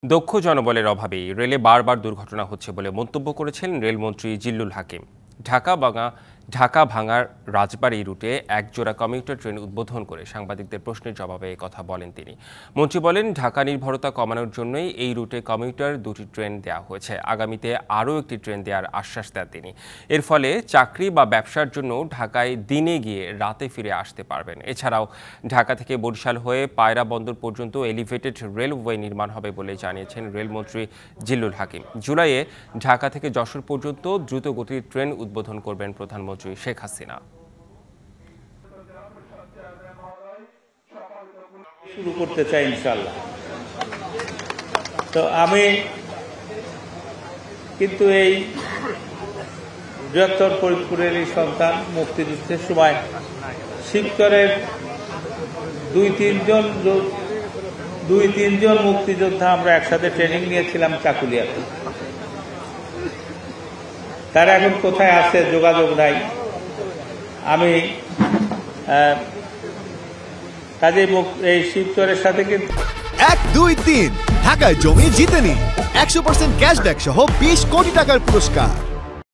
দক্ষ জনবলের অভাবেই রেলে বারবার দুর্ঘটনা হচ্ছে বলে মন্তব্য করেছেন রেলমন্ত্রী জিল্লুল হাকিম। ঢাকা ভাঙার রাজবাড়ী রুটে একজোড়া কমিউটার ট্রেন উদ্বোধন করে সাংবাদিকদের প্রশ্নের জবাবে এই কথা বলেন তিনি। মন্ত্রী বলেন, ঢাকা নির্ভরতা কমানোর জন্যই এই রুটে কমিউটার দুটি ট্রেন দেওয়া হয়েছে। আগামীতে আরও একটি ট্রেন দেওয়ার আশ্বাস দেন তিনি। এর ফলে চাকরি বা ব্যবসার জন্য ঢাকায় দিনে গিয়ে রাতে ফিরে আসতে পারবেন। এছাড়াও ঢাকা থেকে বরিশাল হয়ে পায়রা বন্দর পর্যন্ত এলিভেটেড রেলওয়ে নির্মাণ হবে বলে জানিয়েছেন রেলমন্ত্রী জিল্লুল হাকিম। জুলাইয়ে ঢাকা থেকে যশোর পর্যন্ত দ্রুত গতির ট্রেন উদ্বোধন করবেন প্রধানমন্ত্রী শেখ হাসিনা। শুরু করতে চাই ইনশাআল্লাহ। তো আমি কিন্তু এই বৃহত্তর ফরিদপুরের এই সন্তান, মুক্তিযুদ্ধের সময় শিবচরের দুই তিনজন মুক্তিযোদ্ধা আমরা একসাথে ট্রেনিং নিয়েছিলাম চাকুলিয়াতে। তারা এখন কোথায় আছে যোগাযোগ নাই। আমি কাজে এই শিবচরের সাথে কিন্তু 1, 2, 3 ঢাকায় জমি জিতে নিন 100% ক্যাশব্যাক সহ 20 কোটি টাকার পুরস্কার।